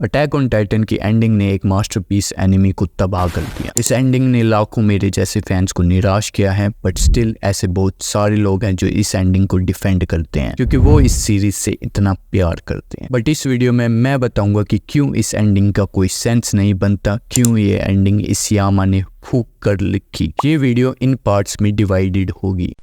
Attack on Titan की ending ने एक मास्टरपीस एनिमी को तबाह कर दिया। इस एंडिंग ने लाखों मेरे जैसे फैंस को निराश किया है, बट स्टिल ऐसे बहुत सारे लोग हैं जो इस एंडिंग को डिफेंड करते हैं क्योंकि वो इस सीरीज से इतना प्यार करते हैं। बट इस वीडियो में मैं बताऊंगा कि क्यों इस एंडिंग का कोई सेंस नहीं बनता, क्यों ये एंडिंग इसियामा ने फूक कर लिखी। ये वीडियो इन पार्ट्स में डिवाइडेड होगी।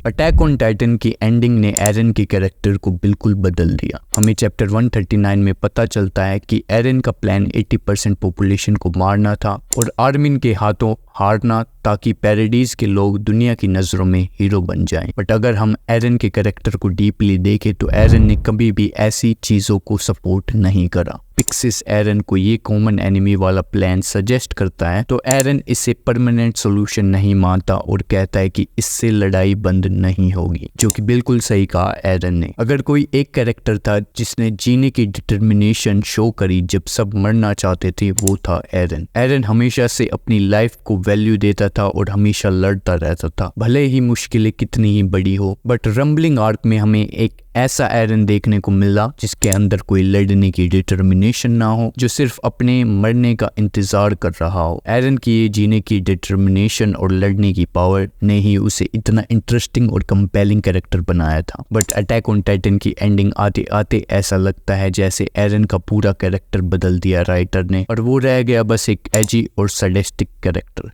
अटैक ऑन टाइटन की एंडिंग ने एरन के कैरेक्टर को बिल्कुल बदल दिया। हमें चैप्टर 139 में पता चलता है कि एरन का प्लान 80% पॉपुलेशन को मारना था और आर्मिन के हाथों हारना ताकि पैराडीज के लोग दुनिया की नज़रों में हीरो बन जाएं। बट अगर हम एरन के कैरेक्टर को डीपली देखें तो एरन ने कभी भी ऐसी चीज़ों को सपोर्ट नहीं करा। पिक्सिस एरन को ये कॉमन एनिमी वाला प्लान सजेस्ट करता है तो एरन इसे परमानेंट सोल्यूशन नहीं मानता और कहता है कि इससे लड़ाई बंद नहीं होगी, जो कि बिल्कुल सही कहा एरन ने। अगर कोई एक कैरेक्टर था जिसने जीने की डिटर्मिनेशन शो करी जब सब मरना चाहते थे, वो था एरन। एरन हमेशा से अपनी लाइफ को वैल्यू देता था और हमेशा लड़ता रहता था, भले ही मुश्किलें कितनी ही बड़ी हो। बट रंबलिंग आर्क में हमें एक ऐसा एरन देखने को मिला जिसके अंदर कोई लड़ने की डिटर्मिनेशन ना हो, जो सिर्फ अपने मरने का इंतजार कर रहा हो। एरन की ये जीने की डिटर्मिनेशन और लड़ने की पावर ने ही उसे इतना इंटरेस्टिंग और कंपेलिंग कैरेक्टर बनाया था। बट अटैक ऑन टाइटन की एंडिंग आते आते ऐसा लगता है जैसे एरन का पूरा कैरेक्टर बदल दिया राइटर ने और वो रह गया बस एक एजी और सैडिस्टिक कैरेक्टर।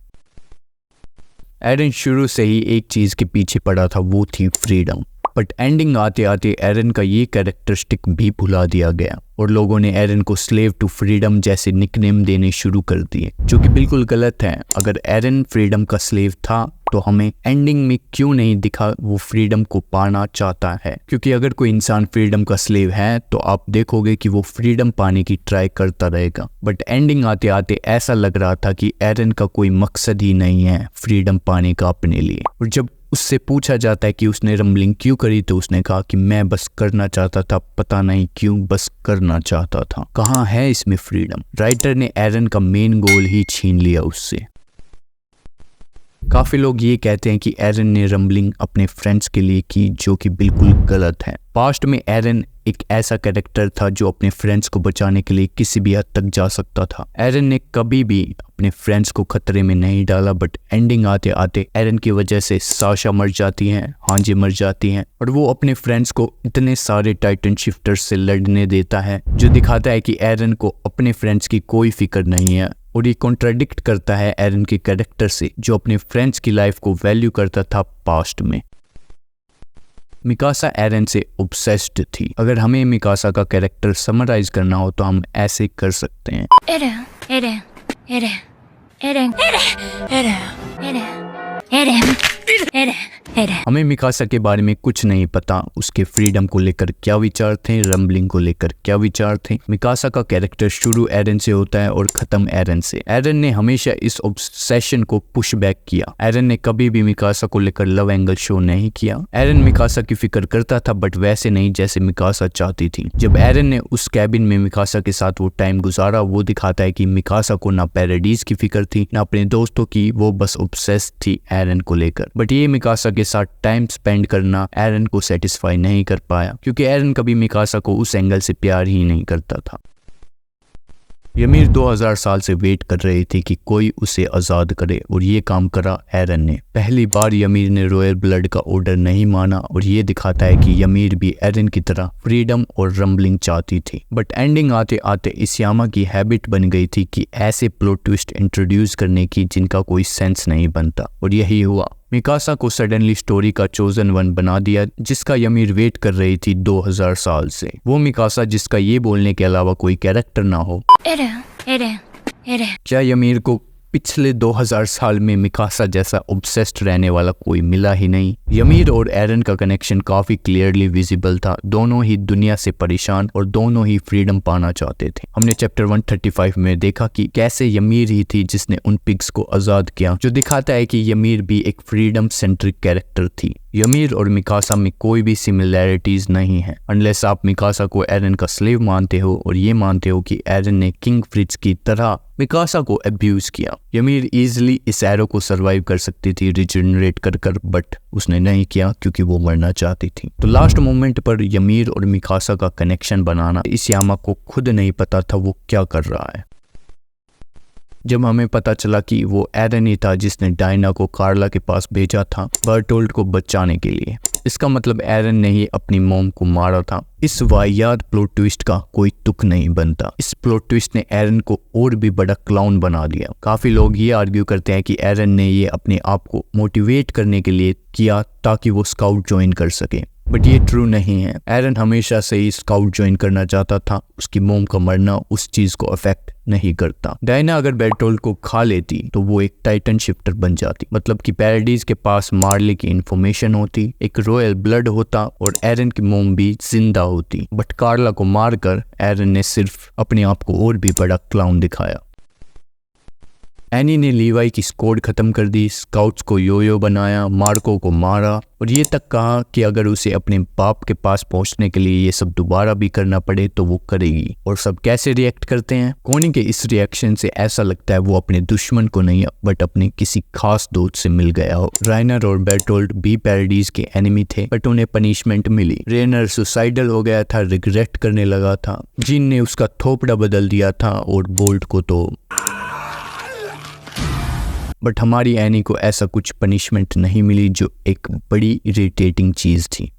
एरन शुरू से ही एक चीज के पीछे पड़ा था, वो थी फ्रीडम। बट एंडिंग आते आते एरन का ये कैरेक्टरिस्टिक भी भुला दिया गया और लोगों ने एरन को स्लेव टू फ्रीडम जैसे निकनेम देने शुरू कर दिए, जो कि बिल्कुल गलत है। अगर एरन फ्रीडम का स्लेव था तो हमें एंडिंग में क्यों नहीं दिखा वो फ्रीडम को पाना चाहता है, क्योंकि अगर कोई इंसान फ्रीडम का स्लेव है तो आप देखोगे कि वो फ्रीडम पाने की ट्राई करता रहेगा। बट एंडिंग आते आते ऐसा लग रहा था कि एरन का कोई मकसद ही नहीं है फ्रीडम पाने का अपने लिए। और जब उससे पूछा जाता है कि उसने रंबलिंग क्यों करी तो उसने कहा कि मैं बस करना चाहता था, पता नहीं क्यों, बस करना चाहता था। कहाँ है इसमें फ्रीडम? राइटर ने एरन का मेन गोल ही छीन लिया उससे। काफी लोग ये कहते हैं कि एरन ने रंबलिंग अपने फ्रेंड्स के लिए की, जो कि बिल्कुल गलत है। पास्ट में एरन एक ऐसा कैरेक्टर था जो अपने फ्रेंड्स को बचाने के लिए किसी भी हद तक जा सकता था। एरन ने कभी भी अपने फ्रेंड्स को खतरे में नहीं डाला, बट एंडिंग आते आते एरन की वजह से साशा मर जाती हैं, हांजे मर जाती हैं और वो अपने फ्रेंड्स को इतने सारे टाइटन शिफ्टर्स से लड़ने देता है, जो दिखाता है कि एरन को अपने फ्रेंड्स की कोई फिक्र नहीं है। और ये कॉन्ट्राडिक्ट करता है एरन के कैरेक्टर से, जो अपने फ्रेंड्स की लाइफ को वैल्यू करता था पास्ट में। मिकासा एरन से ऑब्सेस्ड थी। अगर हमें मिकासा का कैरेक्टर समराइज करना हो तो हम ऐसे कर सकते हैं। हमें मिकासा के बारे में कुछ नहीं पता, उसके फ्रीडम को लेकर क्या विचार थे, रंबलिंग को लेकर क्या विचार थे। मिकासा का कैरेक्टर शुरू एरन से होता है और खत्म एरन से। एरन ने हमेशा इस ऑब्सेशन को पुश बैक किया। एरन ने कभी भी मिकासा को लेकर लव एंगल शो नहीं किया। एरन मिकासा की फिक्र करता था, बट वैसे नहीं जैसे मिकासा चाहती थी। जब एरन ने उस कैबिन में मिकासा के साथ वो टाइम गुजारा, वो दिखाता है कि मिकासा को ना पैराडीज की फिक्र थी ना अपने दोस्तों की, वो बस ऑब्सेस्ड थी एरन को लेकर। बट ये मिकासा के साथ टाइम स्पेंड करना एरन को सेटिस्फाई नहीं कर पाया, क्योंकि एरन कभी मिकासा को उस एंगल से प्यार ही नहीं करता था। यमीर 2000 साल से वेट कर रही थी कि कोई उसे आज़ाद करे और ये काम करा एरन ने। पहली बार यमीर ने रॉयल ब्लड का ऑर्डर नहीं माना और ये दिखाता है कि यमीर भी एरन की तरह फ्रीडम और रंबलिंग चाहती थी। बट एंडिंग आते आते इसियामा की हैबिट बन गई थी कि ऐसे प्लॉट ट्विस्ट इंट्रोड्यूस करने की जिनका कोई सेंस नहीं बनता, और यही हुआ। मिकासा को सडनली स्टोरी का चोजन वन बना दिया, जिसका यमीर वेट कर रही थी 2000 साल से। वो मिकासा जिसका ये बोलने के अलावा कोई कैरेक्टर ना हो। क्या यमीर को पिछले 2000 साल में मिकासा जैसा ऑब्सेस्ड रहने वाला कोई मिला ही नहीं? यमीर और एरन का कनेक्शन काफी क्लियरली विजिबल था। दोनों ही दुनिया से परेशान और दोनों ही फ्रीडम पाना चाहते थे। हमने चैप्टर 135 में देखा कि कैसे यमीर ही थी जिसने उन पिग्स को आजाद किया, जो दिखाता है कि यमीर भी एक फ्रीडम सेंट्रिक कैरेक्टर थी। यमीर और मिकासा में कोई भी सिमिलैरिटीज नहीं है, अनलेस आप मिकासा को एरन का स्लेव मानते हो और ये मानते हो कि एरन ने किंग फ्रिट्ज की तरह मिकासा को अब्यूज किया। यमीर इजीली इस एरो को सरवाइव कर सकती थी रिजनरेट कर, बट उसने नहीं किया क्योंकि वो मरना चाहती थी। तो लास्ट मोमेंट पर यमीर और मिकासा का कनेक्शन बनाना इस यामा को खुद नहीं पता था वो क्या कर रहा है। जब हमें पता चला कि वो एरन ही था जिसने डायना को कार्ला के पास भेजा था बर्टोल्ड को बचाने के लिए, इसका मतलब एरन ने ही अपनी मॉम को मारा था। इस वाहियात प्लॉट ट्विस्ट का कोई तुक नहीं बनता। इस प्लॉट ट्विस्ट ने एरन को और भी बड़ा क्लाउन बना दिया। काफी लोग ये आर्ग्यू करते हैं कि एरन ने ये अपने आप को मोटिवेट करने के लिए किया ताकि वो स्काउट ज्वाइन कर सके, बट ये ट्रू नहीं है। एरन हमेशा से ही स्काउट ज्वाइन करना चाहता था। उसकी मोम का मरना उस चीज को अफेक्ट नहीं करता। डायना अगर बेर्टोल्ड को खा लेती तो वो एक टाइटन शिफ्टर बन जाती, मतलब कि पैराडाइज के पास मार्ले की इंफॉर्मेशन होती, एक रॉयल ब्लड होता और एरन की मोम भी जिंदा होती। बट कार्ला को मारकर एरन ने सिर्फ अपने आप को और भी बड़ा क्लाउन दिखाया। एनी ने लीवाई की स्क्वाड खत्म कर दी, स्काउट्स को योयो बनाया, मार्को को मारा और ये तक कहा कि अगर उसे अपने बाप के पास पहुंचने के लिए ये सब दोबारा भी करना पड़े तो वो करेगी। और सब कैसे रिएक्ट करते हैं? कोनी के इस रिएक्शन से ऐसा लगता है वो अपने दुश्मन को नहीं बट अपने किसी खास दोस्त से मिल गया हो। राइनर और बेर्टोल्ड भी पैराडाइज के एनिमी थे बट उन्हें पनिशमेंट मिली। रेनर सुसाइडल हो गया था, रिग्रेट करने लगा था, जिन ने उसका थोपड़ा बदल दिया था और बोल्ट को तो। बट हमारी एनी को ऐसा कुछ पनिशमेंट नहीं मिली जो एक बड़ी इरिटेटिंग चीज थी।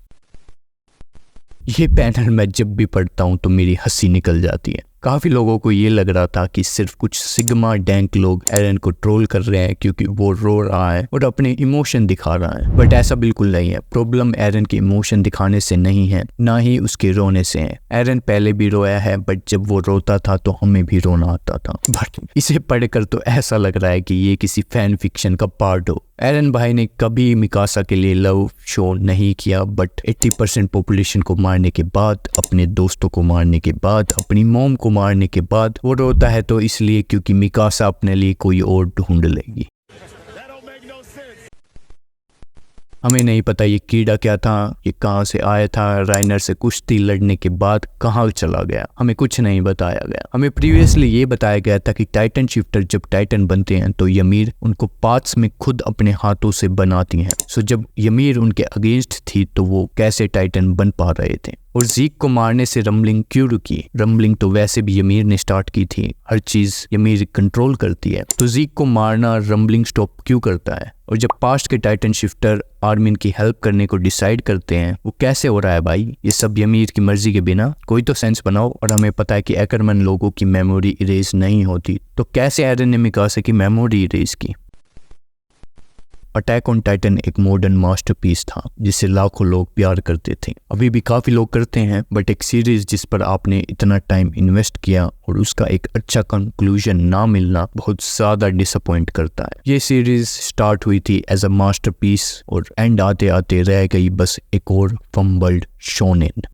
ये पैनल मैं जब भी पढ़ता हूँ तो मेरी हंसी निकल जाती है। काफी लोगों को ये लग रहा था कि सिर्फ कुछ सिग्मा डैंक लोग एरन को ट्रोल कर रहे हैं क्योंकि वो रो रहा है और अपने इमोशन दिखा रहा है, बट ऐसा बिल्कुल नहीं है। प्रॉब्लम एरन के इमोशन दिखाने से नहीं है, ना ही उसके रोने से है। एरन पहले भी रोया है बट जब वो रोता था तो हमें भी रोना आता था। बट इसे पढ़कर तो ऐसा लग रहा है कि ये किसी फैन फिक्शन का पार्ट हो। एरन भाई ने कभी मिकासा के लिए लव शो नहीं किया, बट 80% पॉपुलेशन को मारने के बाद, अपने दोस्तों को मारने के बाद, अपनी मॉम को मारने के बाद वो रोता है तो इसलिए क्योंकि मिकासा अपने लिए कोई और ढूंढ लेगी। हमें नहीं पता ये कीड़ा क्या था, ये कहाँ से आया था, राइनर से कुश्ती लड़ने के बाद कहाँ चला गया, हमें कुछ नहीं बताया गया। हमें प्रीवियसली ये बताया गया था कि टाइटन शिफ्टर जब टाइटन बनते हैं तो यमीर उनको पार्ट्स में खुद अपने हाथों से बनाती हैं। सो जब यमीर उनके अगेंस्ट थी तो वो कैसे टाइटन बन पा रहे थे? और ज़ीक को मारने से रम्बलिंग क्यों रुकी? रम्बलिंग तो वैसे भी यमीर ने स्टार्ट की थी, हर चीज यमीर कंट्रोल करती है, तो ज़ीक को मारना रम्बलिंग स्टॉप क्यों करता है? और जब पास्ट के टाइटन शिफ्टर आर्मिन की हेल्प करने को डिसाइड करते हैं वो कैसे हो रहा है भाई? ये सब यमीर की मर्जी के बिना? कोई तो सेंस बनाओ। और हमें पता है कि एकरमैन लोगों की मेमोरी इरेज नहीं होती, तो कैसे एरन ने मिकासा की मेमोरी इरेज की? अटैक ऑन टाइटन एक मॉडर्न मास्टरपीस था जिसे लाखों लोग प्यार करते थे, अभी भी काफी लोग करते हैं, बट एक सीरीज जिस पर आपने इतना टाइम इन्वेस्ट किया और उसका एक अच्छा कंक्लूजन ना मिलना बहुत ज्यादा डिसअपॉइंट करता है। ये सीरीज स्टार्ट हुई थी एज अ मास्टरपीस और एंड आते आते रह गई बस एक और फंबल्ड शोनेन।